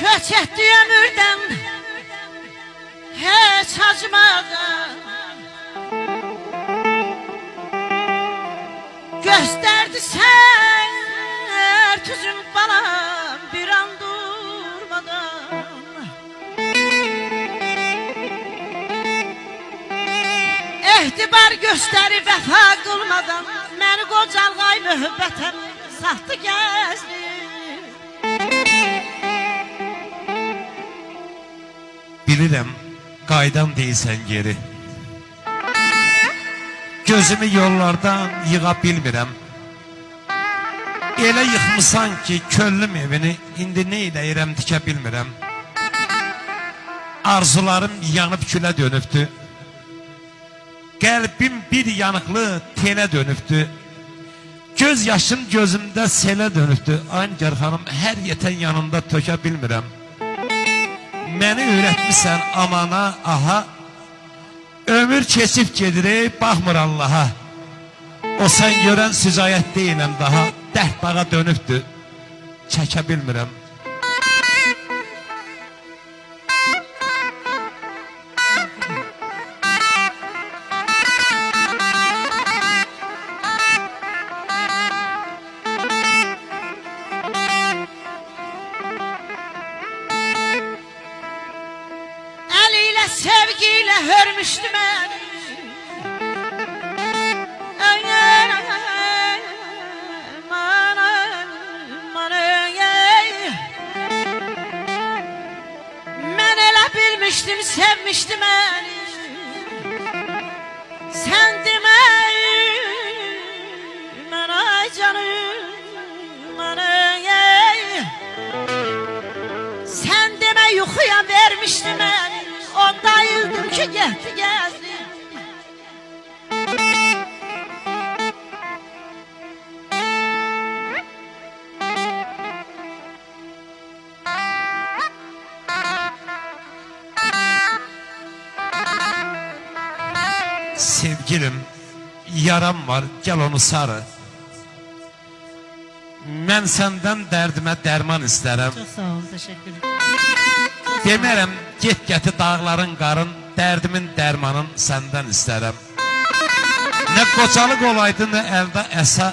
Köç etdi ömürden hiç acımadan, gösterdi sen tüzün bana bir an durmadan. İhtibar gösterip vefa kılmadan beni qocalğay mühübbətən sahtı gəzdi. Bilirəm, qaydam deyilsən geri. Gözümü yollardan yığa bilmirəm. Elə yıxmısan ki, köllüm evini indi nə eləyirəm tikə bilmirəm. Arzularım yanıb külə dönübdü. Qəlbim bir yanıqlı telə dönübdü. Göz yaşım gözümdə selə dönübdü. Ancaq xanım, hər yetən yanında tökə bilmirəm. Məni öyrətmisən amana, aha. Ömür keçib gedir, baxmır Allaha. O sən görən sücayət deyiləm daha. Dərd bağa dönübdü, çəkə bilmirəm. Eliyle sevgiyle hörmüştü beni. Ben elə bilmiştim, sevmiştim beni. Sen demeyin, ay canım, ay. Sen deme yuxuya vermiştin beni. Onda yıldım ki getdi gezdi. Sevgilim, yaram var, gel onu sarı. Mən səndən dərdimə dərman istərəm. Çok sağ ol, teşekkür ederim. Demərəm, get gəti dağların qarın, dərdimin dərmanın səndən istərəm. Nə qocalıq olaydı, nə əldə əsa,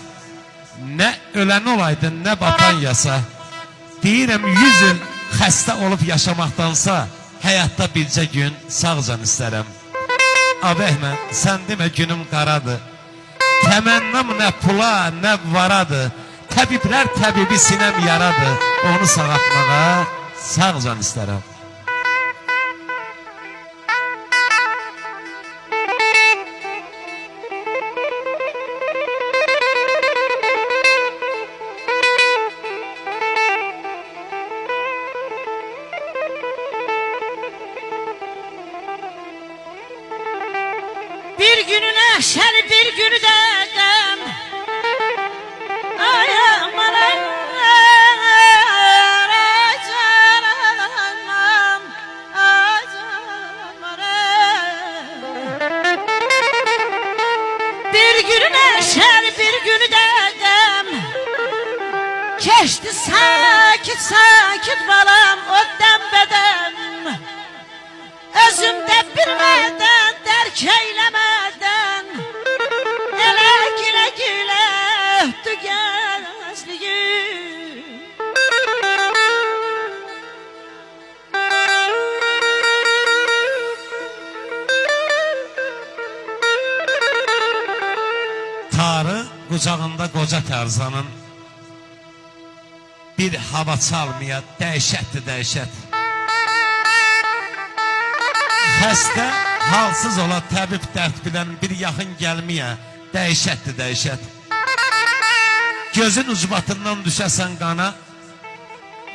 nə ölən olaydı, nə batan yasa. Deyirəm, 100 il xəstə olub yaşamaqdansa, həyatda bircə gün sağcan istərəm. Abəhmə, sən demə günüm qaradır. Təmənnam nə pula, nə varadır. Təbiblər təbibi sinəm yaradır. Onu sağatmağa sağcan istərəm. Bir gününe şer, bir günü de dem. Ay aman ay, ay canım, ay canım, bir gününe şer, bir günü de dem. Keçti sakit sakit balam o dembeden. Özümde bilmeden, derk eylemeden, ele güle güle öptü gençliğim. Tarı qucağında qoca Tarzanın bir hava çalmaya dəhşətdir dəhşət. Xəstə, halsız ola təbib dərd bilən bir yaxın gəlməyə dəhşətdir dəhşət. Gözün ucbatından düşəsən qana,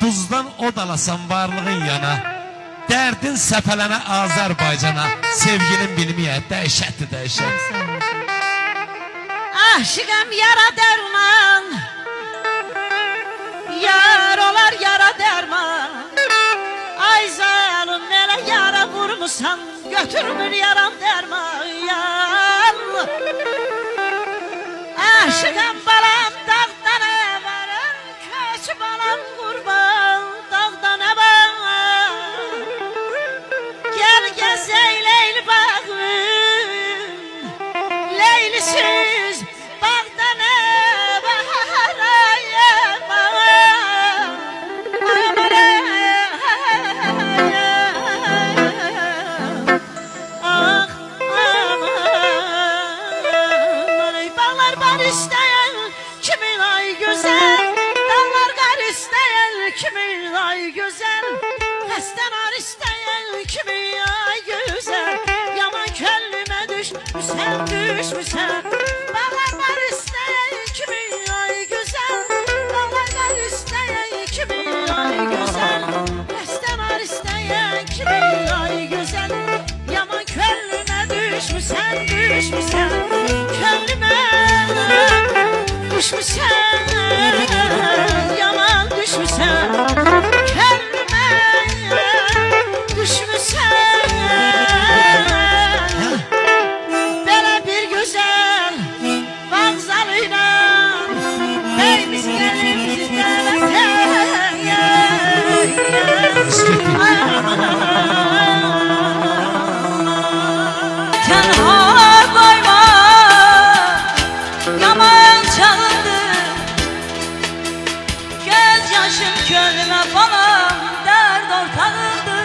duzdan od alasan varlığın yana. Dərdin səpələnə Azərbaycana, sevginin bilməyə dəhşətdir dəhşət. Aşıqam yara derman, yar olar yara derman. Ay zalım nele yara vurmusan, götürmür yaram derman. Aşıqam balam dağdan evarım, köç balam kurban dağdan evarım. ay güzel. Dağlar kar isteyen kimi ay güzel. Hesten ar isteyen kimi ay güzel. Yaman köllüme düşmüşsen düşmüşsen. Dağlar kar isteyen kimi ay güzel. Dağlar kar isteyen kimi ay güzel. Hesten ar isteyen kimi ay güzel. Yaman köllüme düşmüşsen düşmüşsen. Köllüme düşmüşsen, yaman düşmüşsen. Köllüme düşmüşsen. Böyle bir güzel vağzalıyla beyimiz gelimizi Tenha koyma, yaman çalındı. Göz yaşım gönlüme balam dert ortağındı.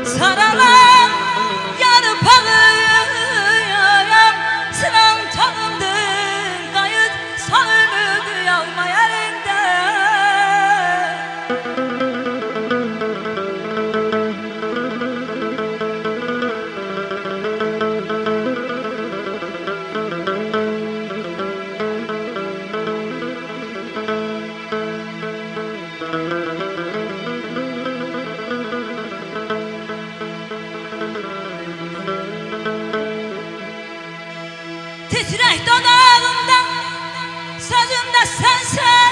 Saralan yarpağıyam, sıram tanındı. Kayıt son ümüdü yağma yerinde. Titrek dudağımda sözümde sensen.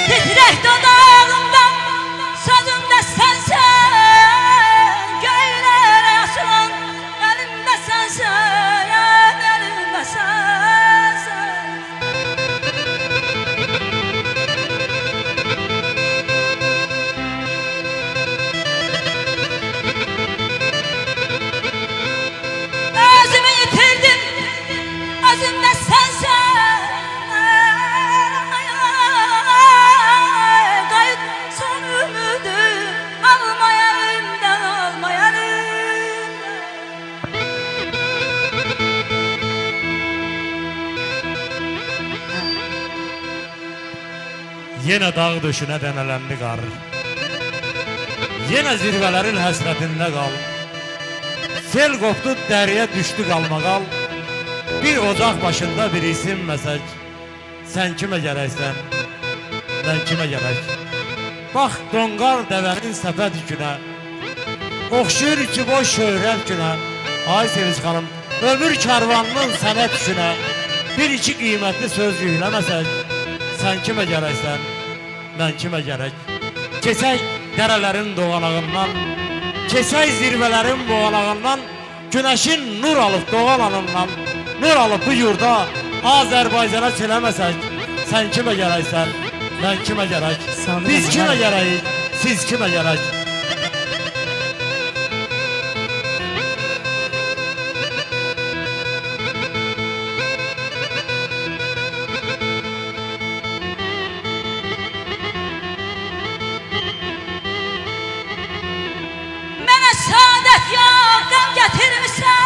Titrek dudağımda sözümde sensen. Göylere asılan elimde sensen, elimde sensen. Özümü yitirdim, özümde sensen. Kayıt son ümüdü alma elimden, alma elimden. Yine dağ döşüne denelendi kar. Yine zirvelerin hasretinde kal. Sel koptu dereye düştü kalmakal. Bir ocak başında bir isim mesaj. Sen kime gereksen, ben kime gerek. Bak dongar devenin sepet yüküne. Okşuyor içi boş şöhret güne. Ay Sevinç hanım, ömür kervanının senet yüküne. Bir iki kıymetli söz yüklemesen. Sen kime gereksen, ben kime gerek. Kesey derelerin doğalağından, kesey zirvelerin boğalağından, güneşin nur alıp doğalanından, nur alıp bu yurda Azerbaycan'a çilemesek. Sen kime gereksen, ben kime gerek. Biz kime gereğiz, siz kime gerek. Mənə saadət yox, qəm gətirmisən.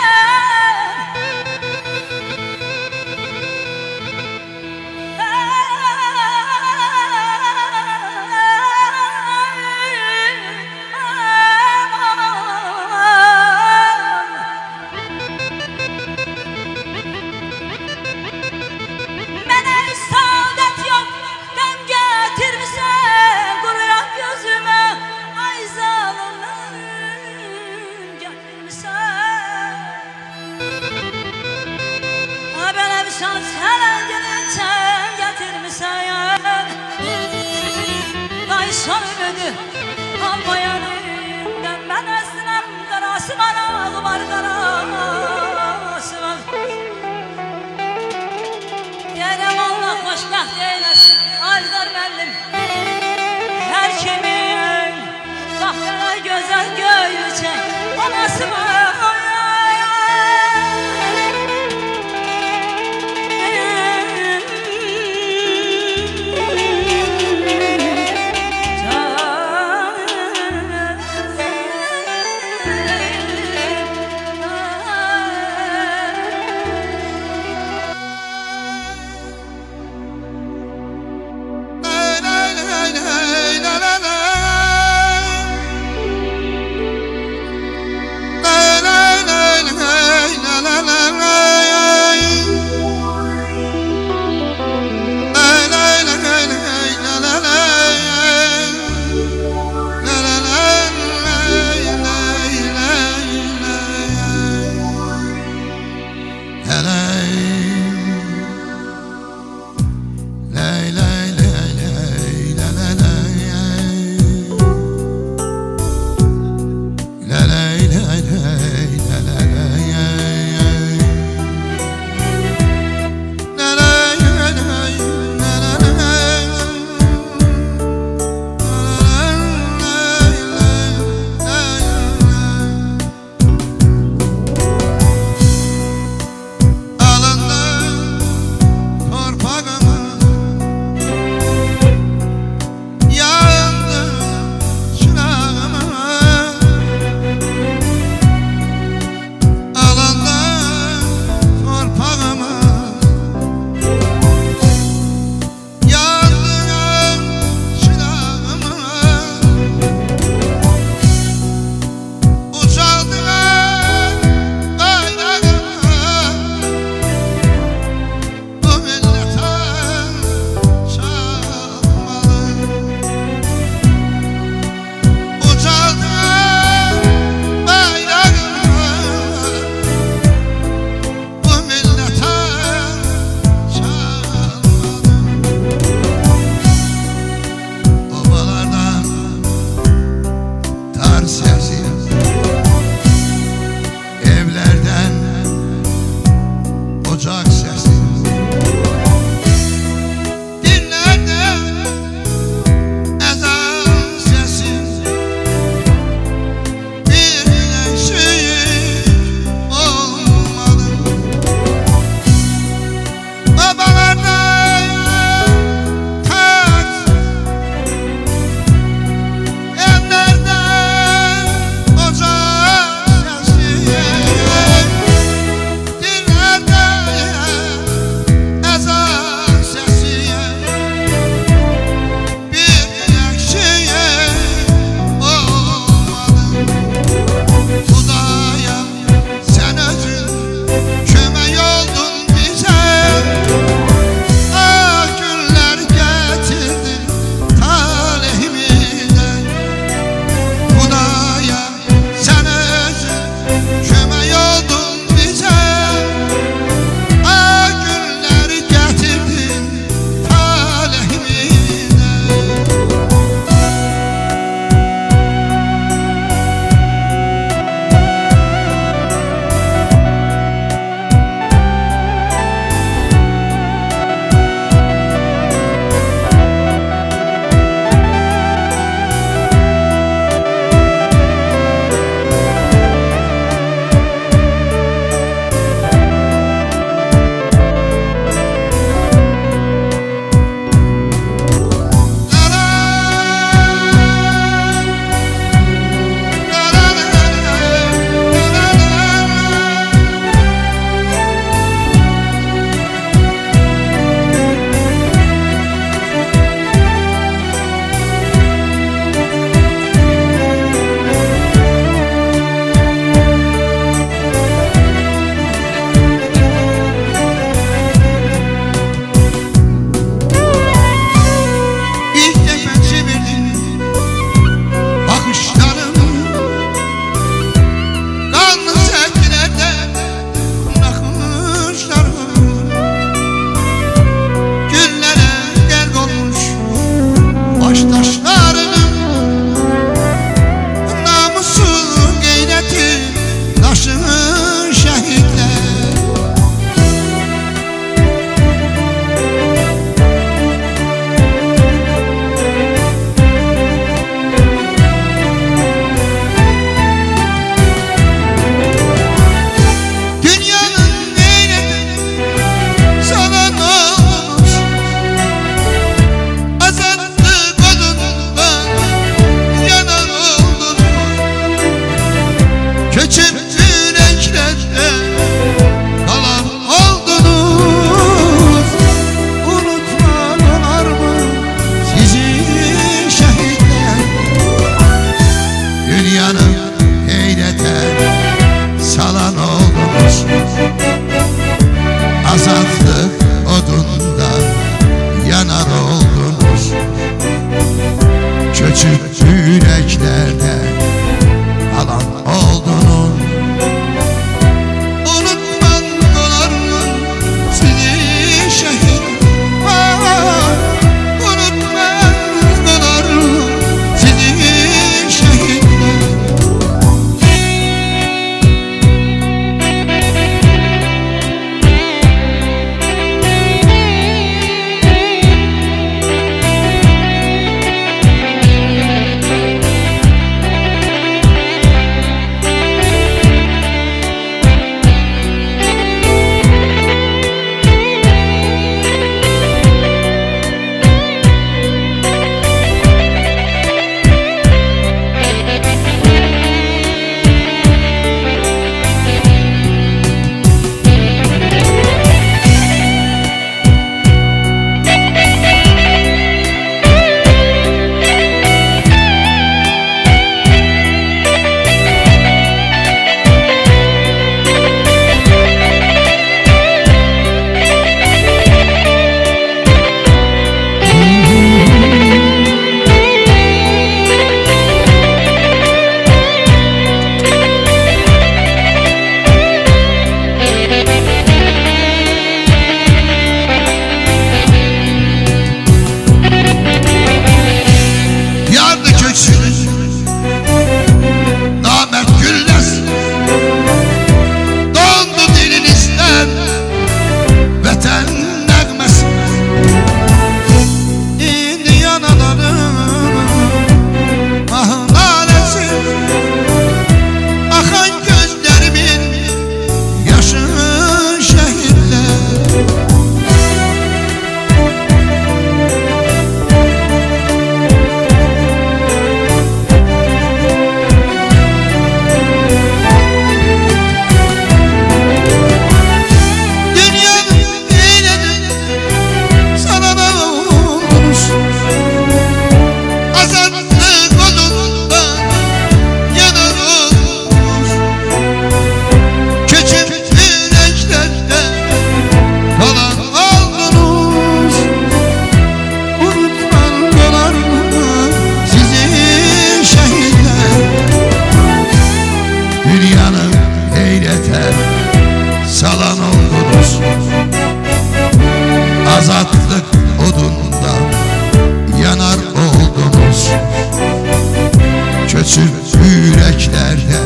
göçür yüreklerde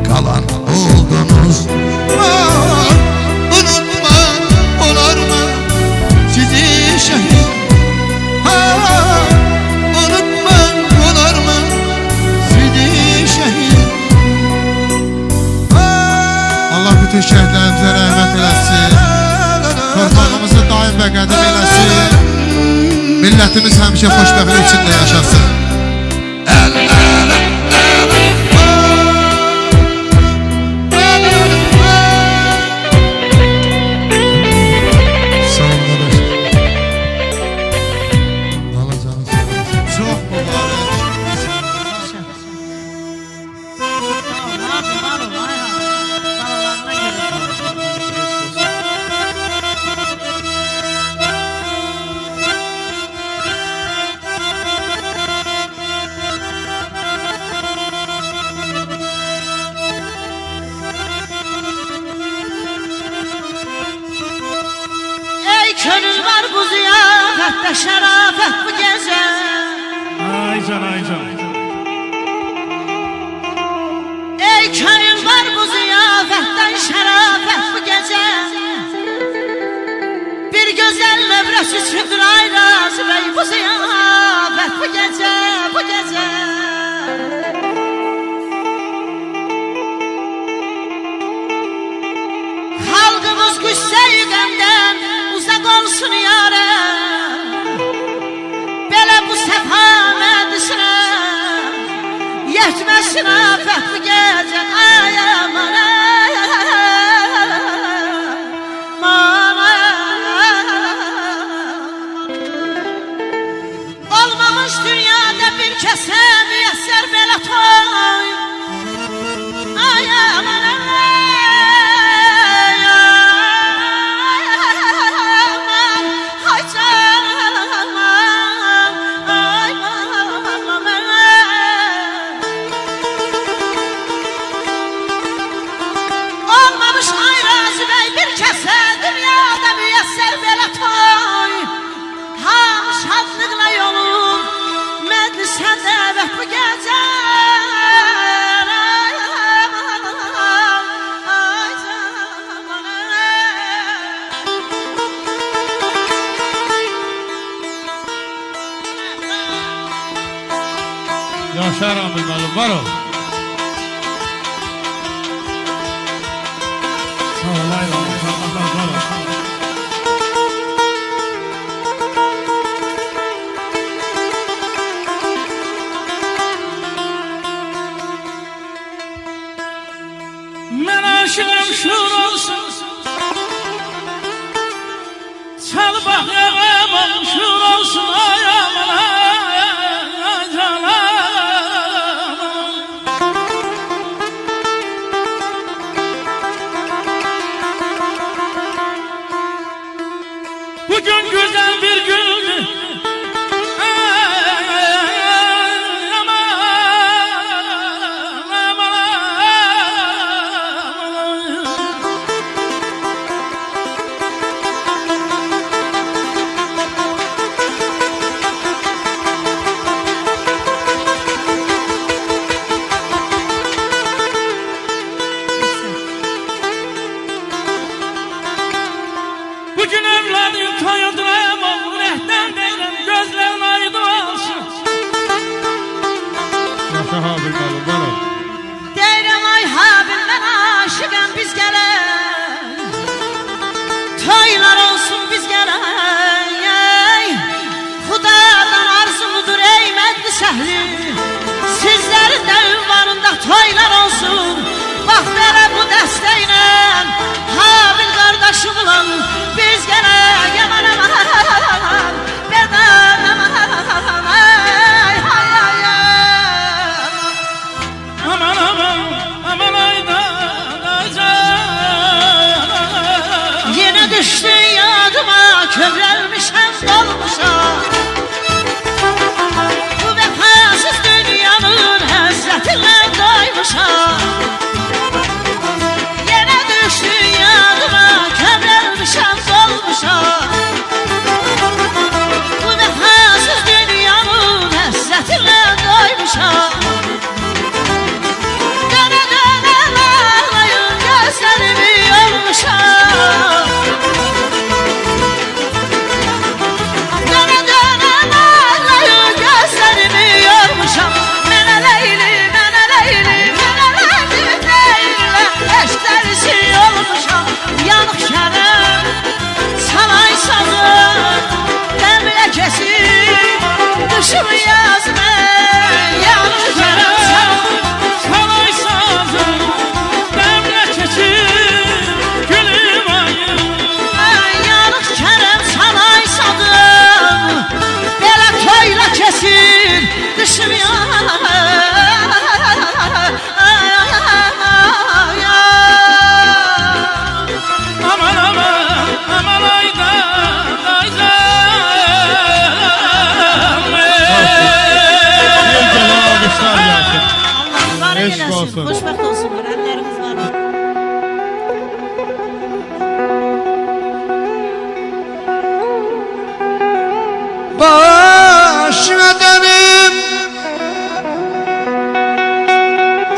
kalan oldunuz. Unutma olar mı sizi şehit? Unutma olar mı sizi şehit? Allah bütün şəhidlərimizə rəhmət eləsin. Torpağımızı daim və qədim eləsin. Millətimiz həmişə xoşbəxtlik içində yaşasın. Sağ olun qardaş. Allah canı sağ olsun. Çox mübarək. Ey könül var bu ziyafette şerafet bu gece. Aycan aycan. Ey könül var bu ziyafetten şerafet bu gece. Bir güzel nevresi çıktır Ayraz Bey bu ziyafet bu gece, bu gece. Halkımız güçse yüzünden uzak olsun yâre. Belə bu səfamədisine yetməsin afət bu gecə. Ay aman olmamış dünyada bir kəsə müyəssər belə toy. Ay aman olmamış Ayraz Bey bir kəsə dünyada müyəssər belə toy. Hamı şadlıqla yolun məclisə dəvət bu gecə. Yaşar Amil Malum var ol. Sağ ol aylan. Var ol. Mən aşığım şur olsun. Çal bax yağamam şur olsun. Ay aman ay canım. Bugün güzel bir gündü. Bugün evladım toyuduram oğlum rehten değilim gözlerin aydın olsun. Yaşar Amil Malum var ol. Deyirəm ay Habil mən aşıqam biz gələk. Toylar olsun biz gələk. Xudadan arzumudur ey mədli səhli. Sizlərin də ünvanında toylar olsun. Bax belə bu dəstəklə Habil qardaşım ulan biz gələk. Aman aman berdan aman ay ay ay ay. Aman aman aman aydan acan. Yine düştü yadıma kövrelmişem dolmuşam. Bu vefasız dünyanın həsrətinlə doymuşam. Yine düştü yadıma kövrelmişem dolmuşam. olsun. Xoşbəxt olsunlar, əlləriniz var. Başına dönüm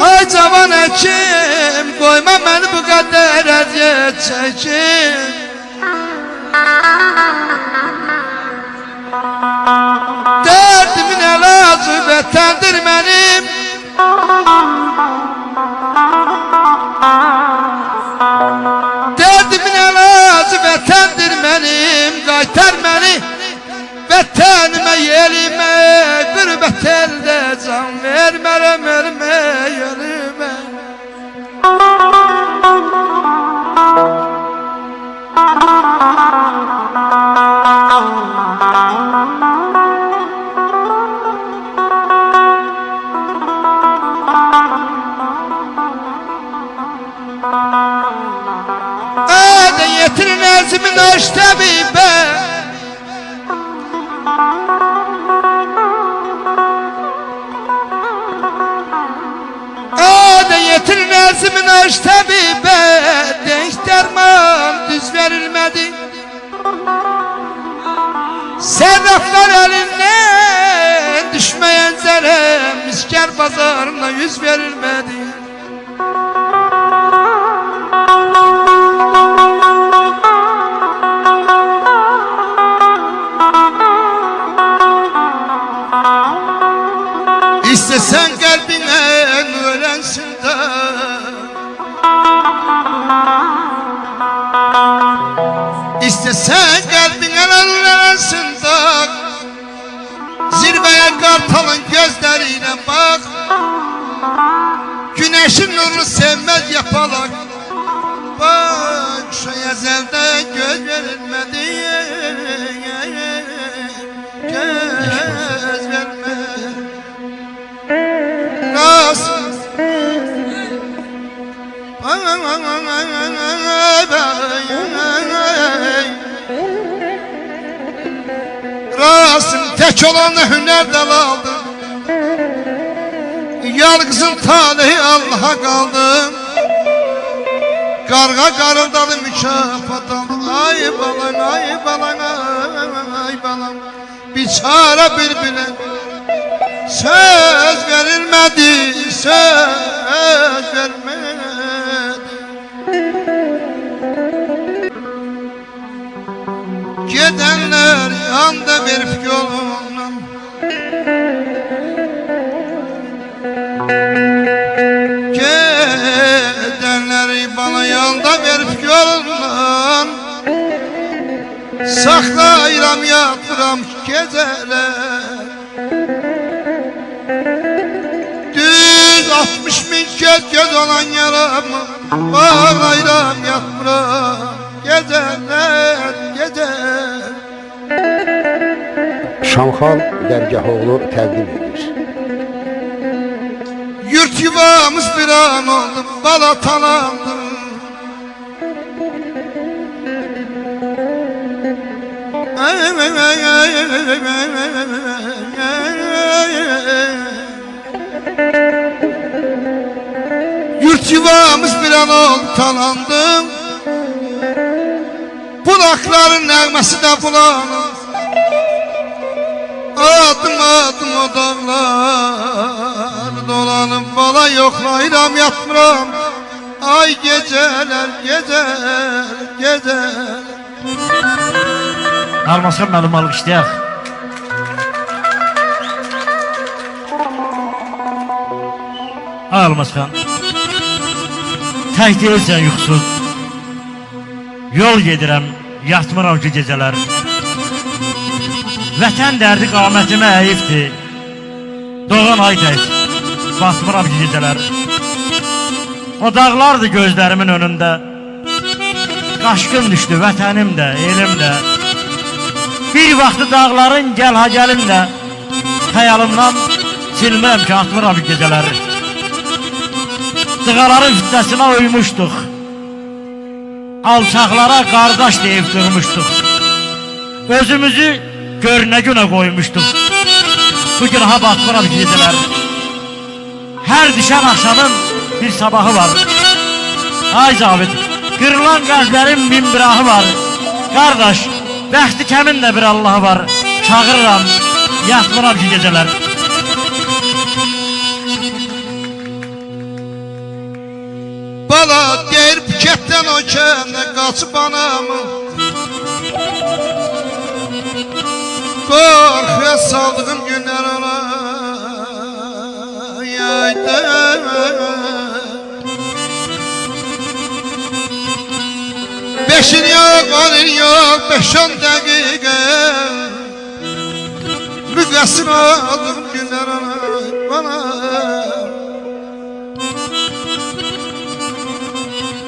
Ay cavan hekim Koyma beni bu kadar eziyet çekim Derdimin elacı vetendir benim Derdimin elacı vetendir benim Qaytar beni Vətənimə, yelimə, qürbət əldə can vermərəm ölmə yelimə Ədə yetirin əzimin aş təbibə Yetirin əzimin aş təbibə Denk dərman düz verilmədi Sərraflar əlindən düşməyən zərə Miskər bazarına yüz verilmədi İstesen kalbine öğrensin de İstesen kalbine öğrensin de Zirveye kartalın gözleriyle bak Güneşin nurunu sevmez yapalak Bak şu ezelde göz verilmedi Göz vermedi Rasım tek olanı hünerden aldı Yalgızın talihi Allah'a kaldı Karga karıldalı mükafat aldı Ay balan ay balan ay balan Biçare birbirine Söz verilmedi, söz vermedi Gidenler yanda verip yolundan Gidenler bana yanda verip yolundan Saklayıram yatıram geceler 60 bin göz olan yaramı Bağlayram yatmıram Geceler geceler Şamxal Dərgahoğlu təqdim edir. Yurt yuvamız bir an oldu Bala talandı Yurt yuvamız bir an oldu talandı Bulakların nəğməsi də bulanır Adım adım o dağlar Dolanıp bala yoklayram yatmıram Ay geceler geceler geceler Almasın mənim alıq işləyək. Almasın. Tək deyilsən yuxusuz. Yol gedirəm, yatmıram ki gecələr. Vətən dərdi qamətimə əyibdir. Doğan ay tək, batmıram ki gecələr. O dağlardı gözlərimin önündə. Qaşqın düşdü vətənim də, elim də. Bir vaxtı dağların gəl ha gəlinlə xəyalımdan silməm ki atmıram ki gecələri. Dığaların fitnəsinə uymuşduq. Alçaqlara qardaş deyib durmuşduq. Özümüzü görünə günə qoymuşduq. Bugün ha batmıram ki gecələr. Hər düşən axşamın bir sabahı var. Ay Cavid, kırılan qəlblərin min birahı var. Qardaş, bəxti kəmin də bir Allahı var. Çağırıram, yatmıram ki gecələr. Bala deyir Phuketdən o kəndə qaçıb anamı, qorxuya saldığım günlər ona yaydı. Beşin yok, 10 il yok, 5-10 dəqiqə müqəssir oldum günlər ona bana.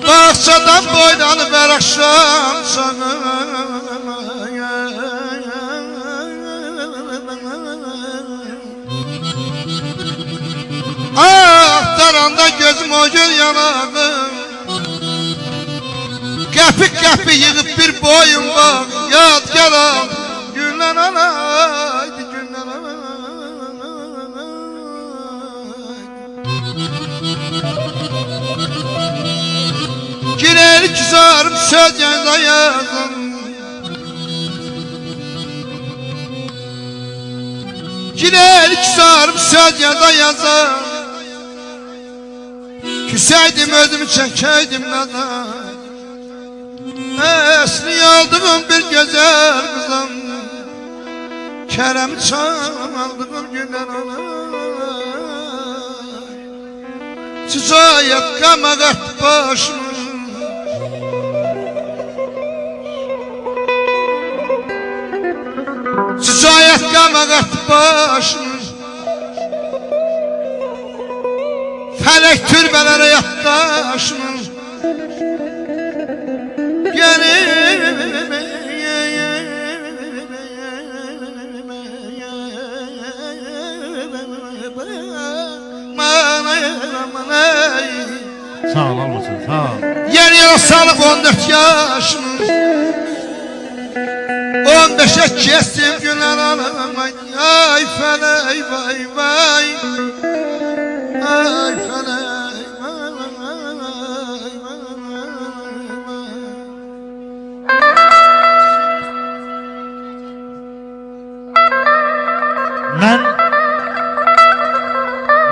Bahçadan boydanı ver akşam sana. Aktaranda gözüm o gün yanağım, Qəpik qəpik yığıb bir boyun var, yad gəlam günlər alaydı, günlər alaydı. Girer küsarım söz yazda yazın, girer küsarım söz yazda yazın. Küseydim özümü çekeydim nazar, esni aldığım bir güzel kızım, Kerem'i çaldığım günler olay. Çiçayet kamagat başım, Çiçayet kamagat başım, felek türbelere yattaşım. Sağ ol, olmasın, sağ ol. Yeni yıl salıp 14 yaşım, 15'e kestim günler alamam. Ay feley vay vay, ay feley vay vay.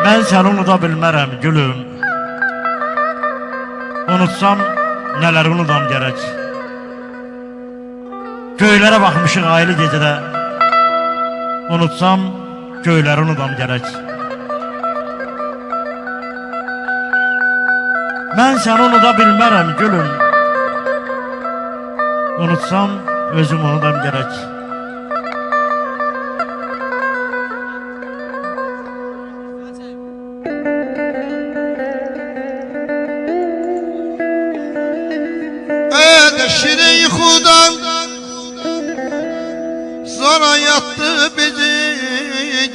Mən səni unuda bilmərəm gülüm. Unutsam nələr unudam gərək. Göylərə baxmışıq aylı gecədə, unutsam göyləri unudam gərək. Mən səni unuda bilmərəm gülüm. Unutsam özüm unudam gərək. Şirin yuxudan sonra yattı bizi,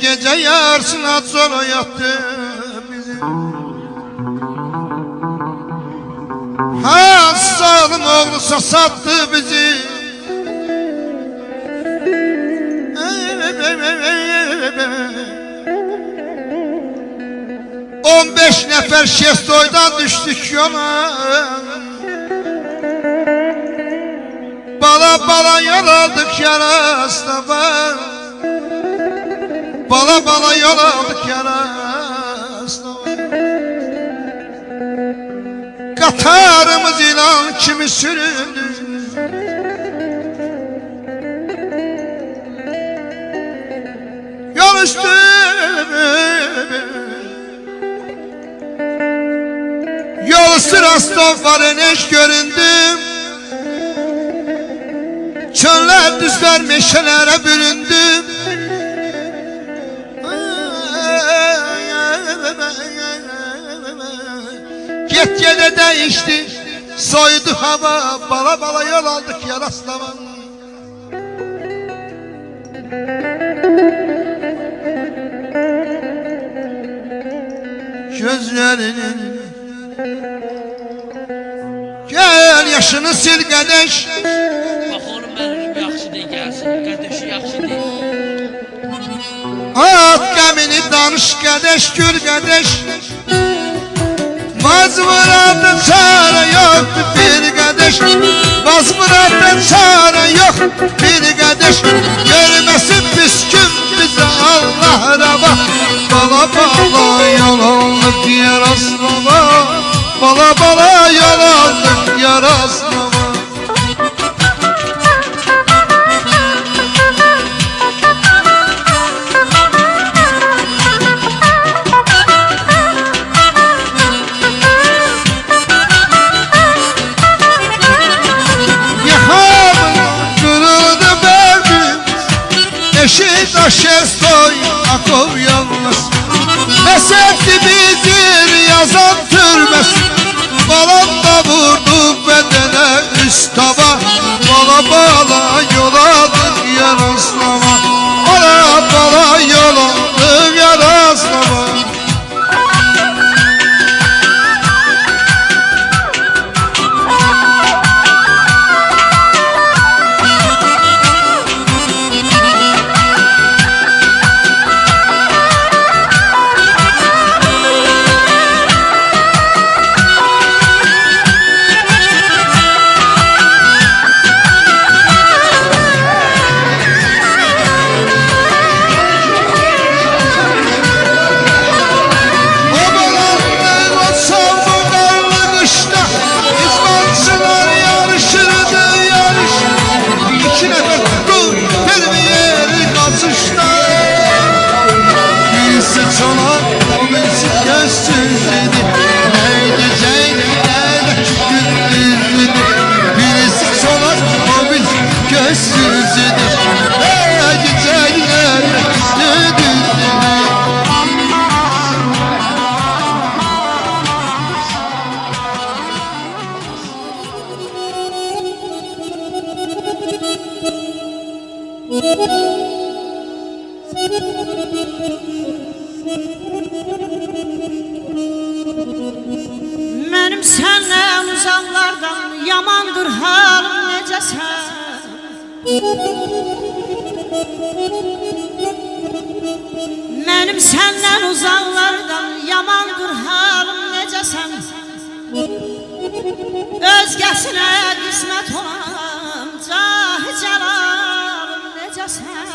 gece yarısına sonra yattı bizi. Hansı zalim oğlusa sattı bizi, 15 nefer şestoydan düştük yola. Bala bala yol aldık yarasına, bala bala yol aldık yarasına. Katarımız ilan kimi süründü, yol üstü yol üstü Rastafari eş göründüm. Çöller düzler meşelere büründüm. Gitgide değişti, soydu hava, bala bala yol aldık yaraslama. Gözlerinin gel yaşını sil kardeş. Bak oğlum benim yaxşı değil gelsin, kardeşi yaxşı değil. At gemini danış kardeş, gül kardeş. Bazmıratın çare yok bir kardeş, bazmıratın çare yok bir kardeş. Görmesin püskün bize Allah rava. Bala bala yol aldık yaraslama, bala bala yol aldık yaraslama. Eşit aşestoy akıl yalnız, mesekti bizir yazan türmez. Balam da vurdu bedene üst taba, bala bala yol aldık yaraslama, bala bala yol aldık yaraslama. Mənim səndən uzaqlardan yamandır halım necəsən. Mənim səndən uzaqlardan yamandır halım necəsən. Özgəsinə qismət olan cahi cəlalım necəsən.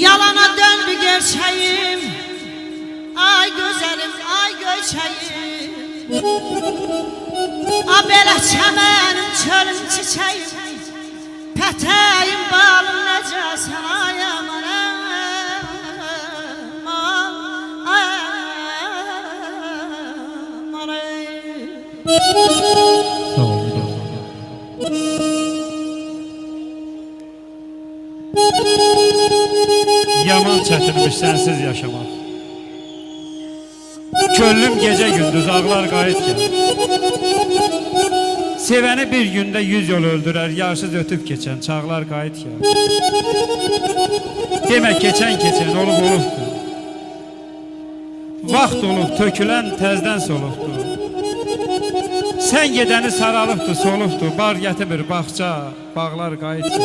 Yalana döndü gerçeğim, ay güzelim, ay göçeğim. A belə çəmənim, çölüm, çiçeğim, pətəyim, balım necəsən, ay aman, Yaman çətinmiş sənsiz yaşamaq. Köllüm gecə gündüz ağlar qayıt gəl. Sevəni bir gündə 100 yol öldürər, yarsız ötüb keçən çağlar qayıt gəl. Demək keçən olub olubdur. Vaxt olub tökülən təzdən solubdur. Sən gedəni saralıbdır, solubdur. Bar gətirmir bağça, bağlar qayıt gəl.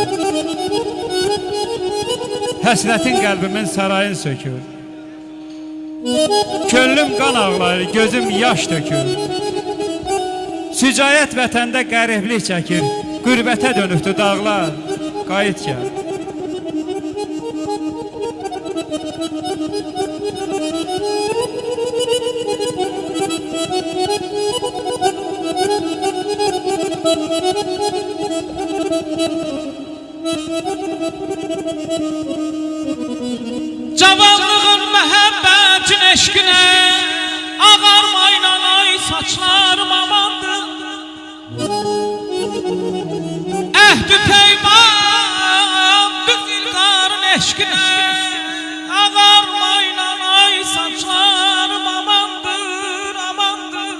Həsrətin qəlbimin sarayın sökür. Köllüm qan ağlayır, gözüm yaş dökür. Sücayət vətəndə qəriblik çəkir, qürbətə dönübdür dağlar, qayıt gəl. Cavanlığın məhəbbətin eşqinə ağarmayla ay saçlarım amandır. Əhd-i peyman düz ilqarın eşqinə ağarmayla ay saçlarım amandır, amandır.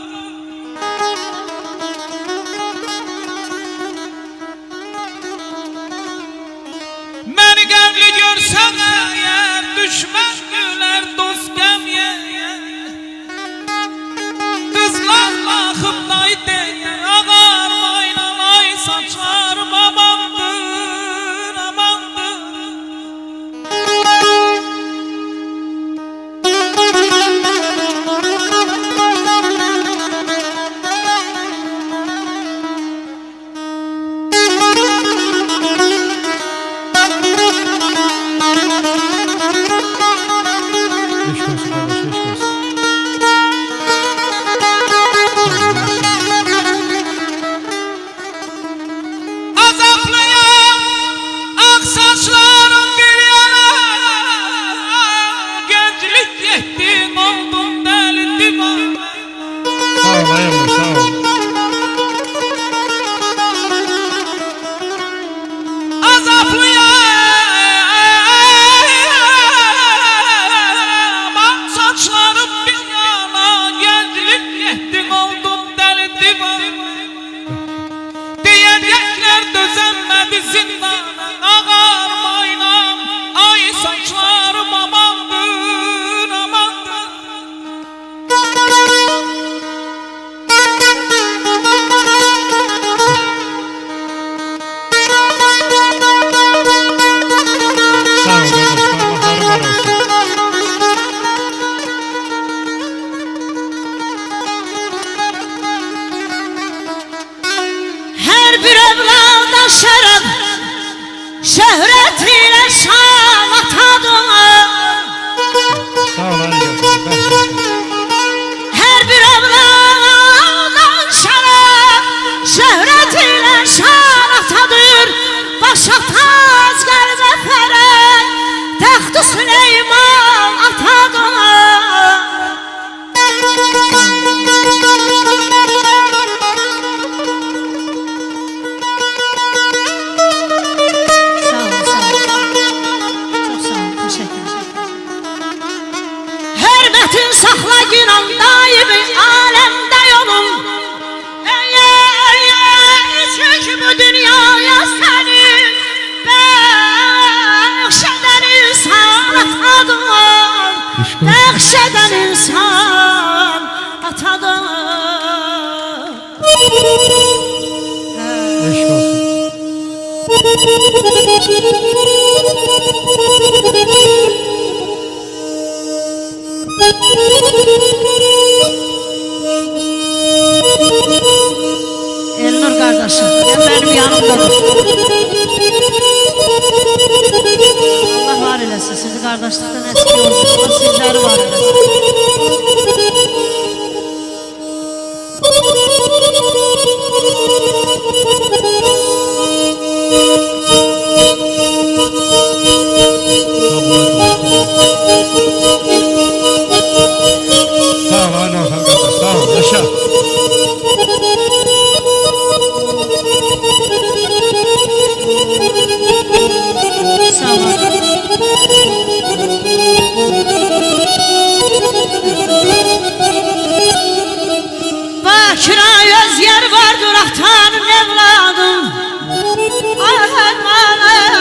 Məni qəmli görsən əgər düşmən gülər dost qəmyə. Qızlar baxıb day deyə ağarmayla ay saçlarım amandır, amandır. Sen sakla günan daimi alemde yolum. Çünkü bu dünyaya seni Bekşeden insan atadır. Bekşeden insan atadır. Eşk olsun. Elnur kardeşim, benim yanımdadır. Allah var eylesin, sizi kardeşlikten eski olsun. Allah sizleri var eylesin. Sağ ol Aynoğan kardeş, sağ ol. Yaşa. Sağ olun. Bakıra öz yer vardır ahtanın evladım. Aman aman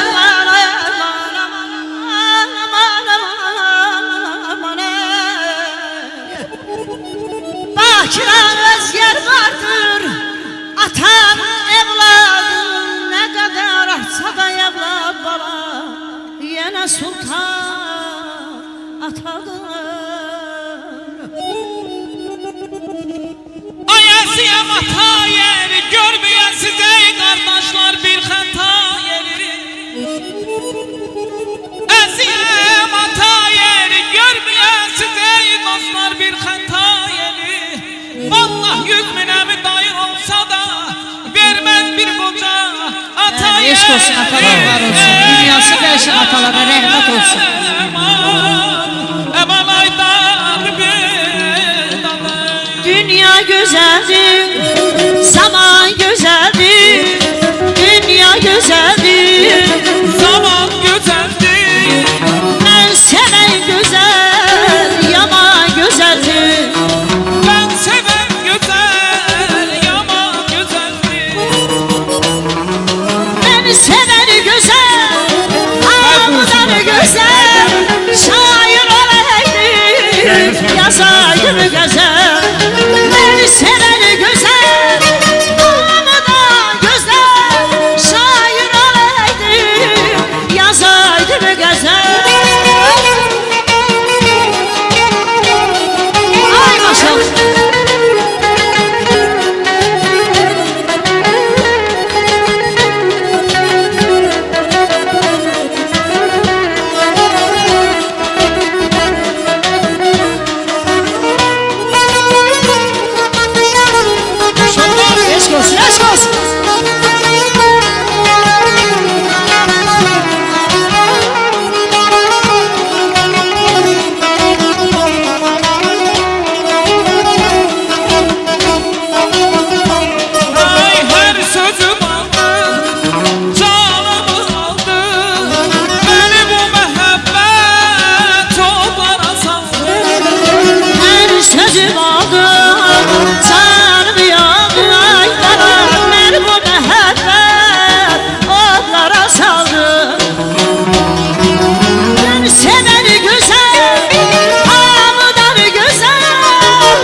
aman aman aman. Bakıra öz yer vardır atanın evladım. Ne kadar artsa da evlat bala yine sultan atadır. Ayasıyam hata yeri görmeyen size kardeşler bir hata yeri. Asiyam hata yeri görmeyen size dostlar bir hata yeri. Vallahi 100 binemi dayı olsa da vermez bir koca ata yeri. Eşk olsun atalar var olsun. Dünyası değişik atalara rahmet olsun. Eman aydan bir dalı. Dünya güzeldir, zaman güzeldir. Dünya güzeldir, Zaman güzeldir. ben seven güzel, yaman güzeldir. Ben seven güzel, yaman güzeldir. Ben seven güzel, ağlar güzel. Şair olaydı, yazaydı güzel. Ben seven güzel, ağlar güzel. Şair olaydı, yazaydı güzel. Ay maşallah. Eşk olsun, eşk olsun. Ay her sözüm aldı, canımı aldı. Beni bu mehabbet onlara saldı. Her sözüm oldu, canım yandı. Ay bana ver bu mehabbet, onlara saldı. Ben seveni güzel, hamdan güzel.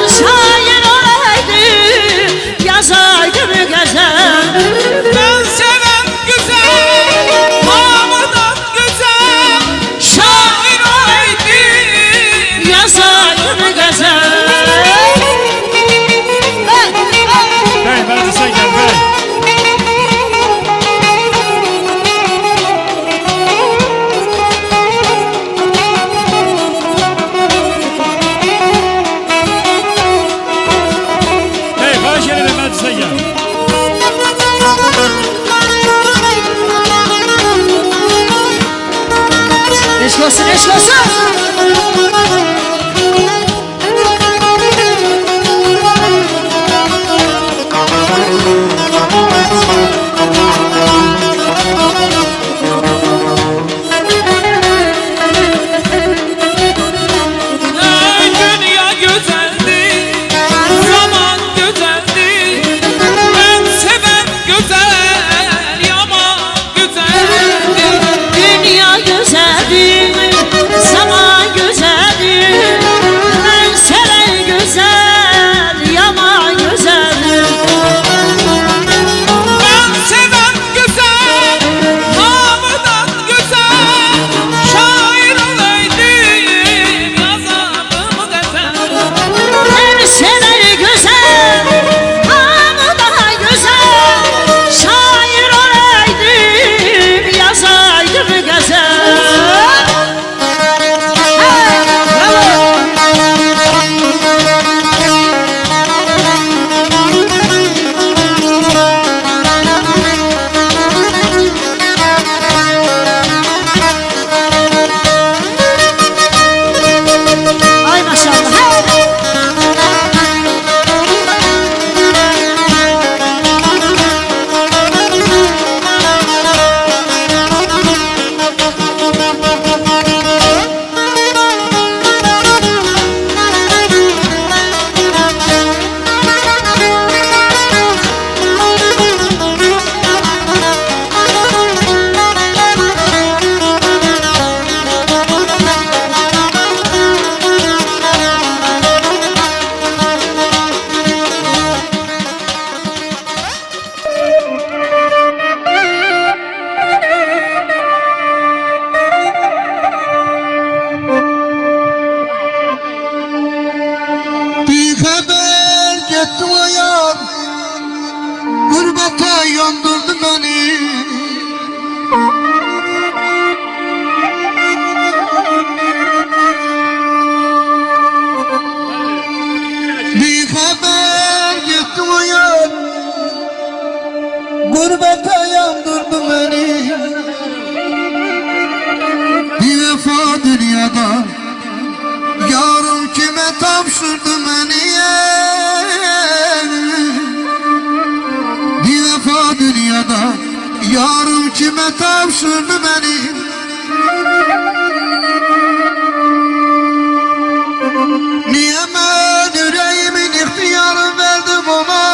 Şair olaydı, yazaydı bir güzel. Ben seven güzel, hamıdan güzel. Şair olaydı, Yazaydı bir güzel. Bey meclise gel bey. Bey baş yerine meclise gel. Eşk olsun, eşk olsun. ey dünya dünyada yarım kime tapşırdı beni? Bir defa dünyada yarım kime tapşırdı beni? Niye ben yüreğimin ihtiyarı verdim ona?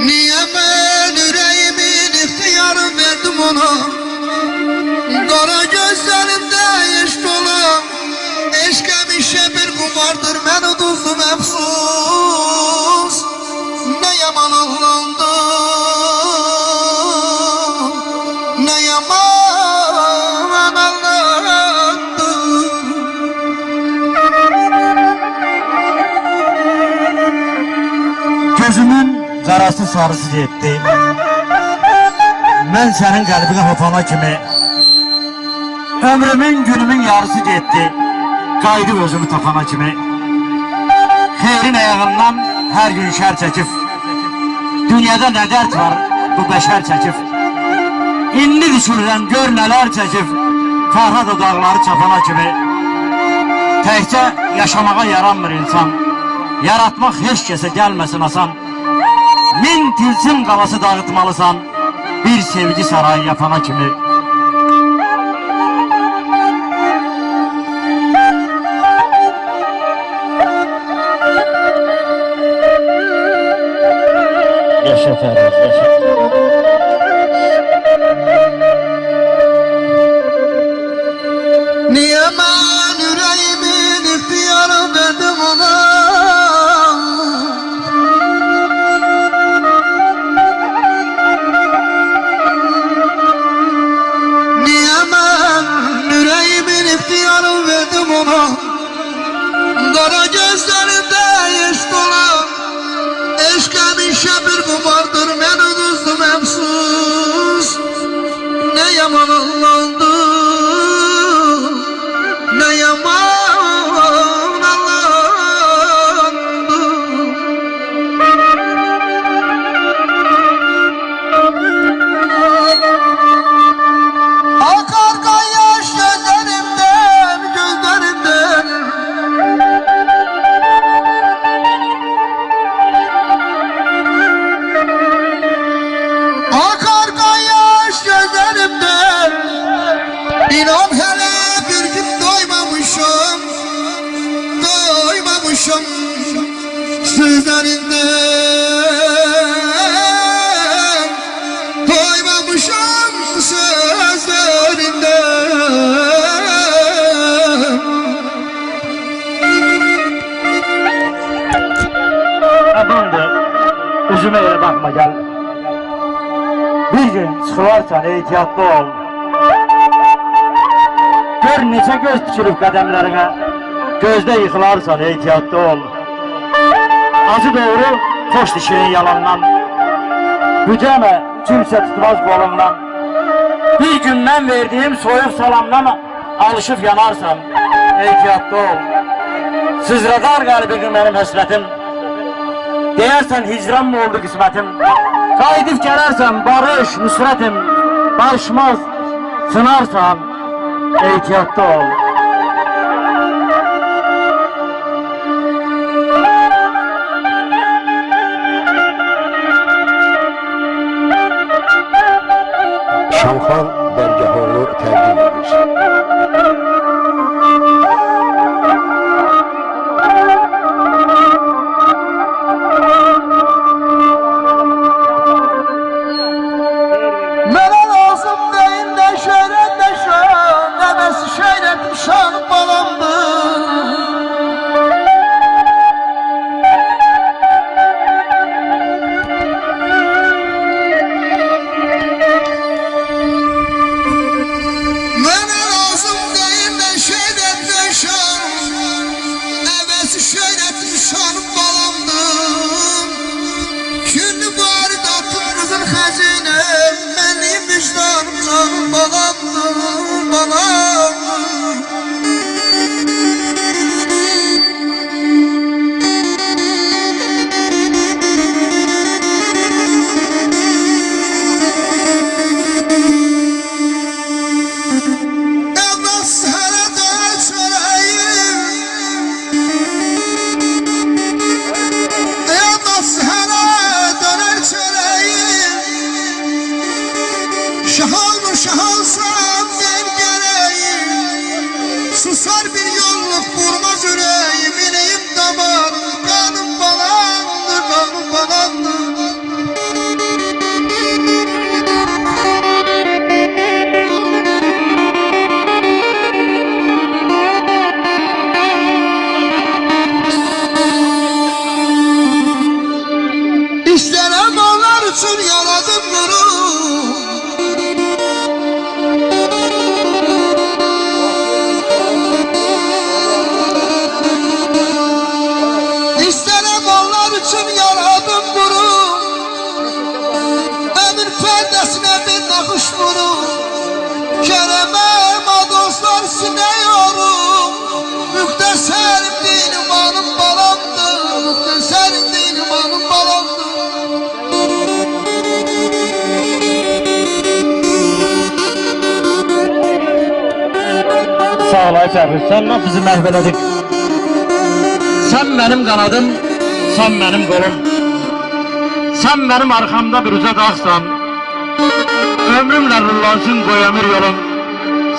Niye ben yüreğimin ihtiyarı verdim ona? Kara gözlerinde yaş dolu, eşkemişe bir kumardır, ben uduzdum efsus. Ne yaman ağlandım, ne yaman ağlandım. Gözümün qarası sarısı getdi. Mən sənin qəlbinə hopana kimi ömrümün günümün yarısı getdi. Qayıdıb özümü tapana kimi xeyrin ayağından hər gün şər çəkib. Dünyada nə dərd var bu bəşər çəkib. İndi düşünürəm gör nələr çəkib. Farhad o dağları çapana kimi. Təkcə yaşamağa yaranmır insan. Yaratmaq heç kəsə gəlməsin asan. Min tilsim qalası dağıtmalısan, bir sevgi sarayı yapana kimi. Yaşa Ferhat, yaşa. Niye ben yüreğimin ihtiyarı verdim ona? Niye ben yüreğimin ihtiyarı verdim ona? Kara gözlerinde yaş dolu, eşkemişe bir kumardır, ben uduzdum emsus. Ne yaman ağlandım, ne yaman ağlandım. Akar yaş gözlerimden, gözlerimden. Akar yaş gözlerimden. İnan hele bir gün doymamışım, doymamışım sözlerinden, doymamışım sözlerinden. Adamdır, üzüme elə bakma gel. Bir gün çıxılarsan ehtiyatlı ol. Gör neçə göz dikilib qədəmlərinə, gözdə yıxılarsan ehtiyatlı ol. Acı doğru, xoş dişinin yalandan, gücəmə kimsə tutmaz qolundan. Bir gün mən verdiyim soyuq salamdan alışıb yanarsan ehtiyatlı ol. Sızradar qəlbini mənim həsrətim, deyərsən hicran mı oldu qismətim? Qayıdıb gələrsən barış, nüsrətim, barışmaz, sınarsan ehtiyatlı ol. Şamxan Dərgəhoğlu təqdim edir. Mənə lazım deyil də şöhrət də şöhr, nəməsi şöhrətim kavuşturum. Kerem'e dostlar sineyorum. Mükteserim dinim hanım balamdır. Mükteserim dinim hanım balamdır. Sağ ol Ayşəfir, sənlə bizi məhv elədik. Sən mənim qanadım, sən mənim qolum. Sən mənim arxamda bir uca dağsan. Ömrümlə rullansın qoyamır yolum.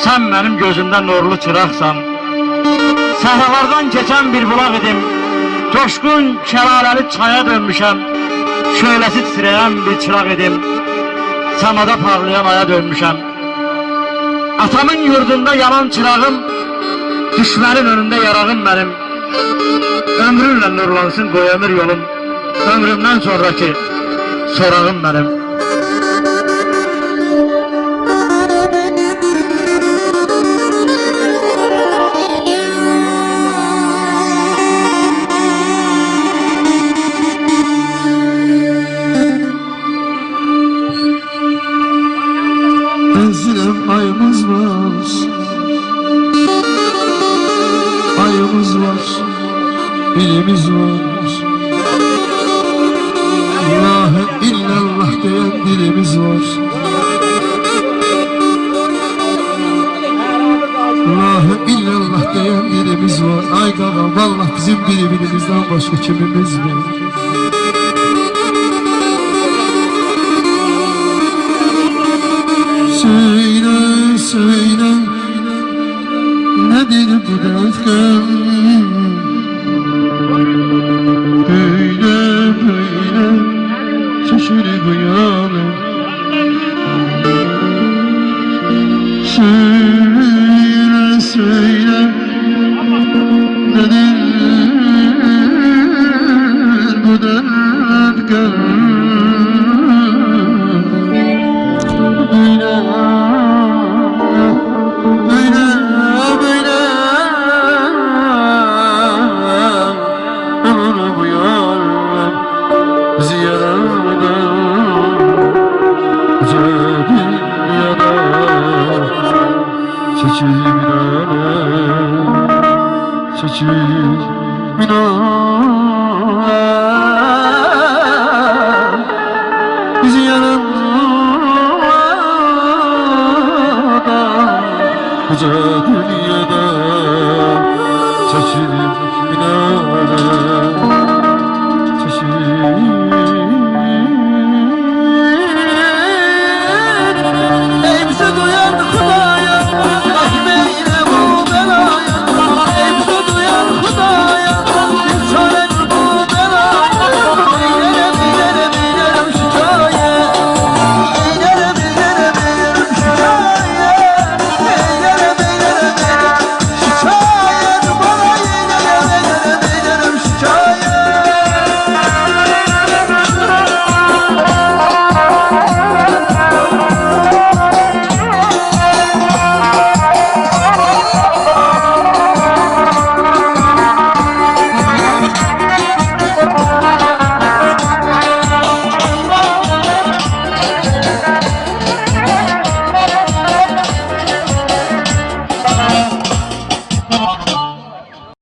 Sən mənim gözümdə nurlu çıraqsan. Səhralardan keçən bir bulaq idim. Coşqun, şəlaləli çaya dönmüşəm. Şöyləsi titrəyən bir çıraq idim. Səmada parlayan aya dönmüşəm. Atamın yurdunda yanan çırağım, düşmənin önündə yarağım mənim. Ömrünlə nurlansın qoyamır yolum. Ömrümdən sonraki sorağım mənim. Enzilem ayımız var. Ayımız var. Dilimiz var. İlahe illallah diyen dilimiz var. İlahe illallah diyen dilimiz var. Ay qağam vallah bizim birbirimizden başka kimimiz var. Söyle söyle nedir bu dertken? Böyle böyle şaşırıp uyanım. Söyle söyle nedir bu dertken? Böyle böyle böyle ömür bu yar bizi yaradı bize dünyada çekil minare çekil minare bizi yaradı Koca dünyada çekilip iner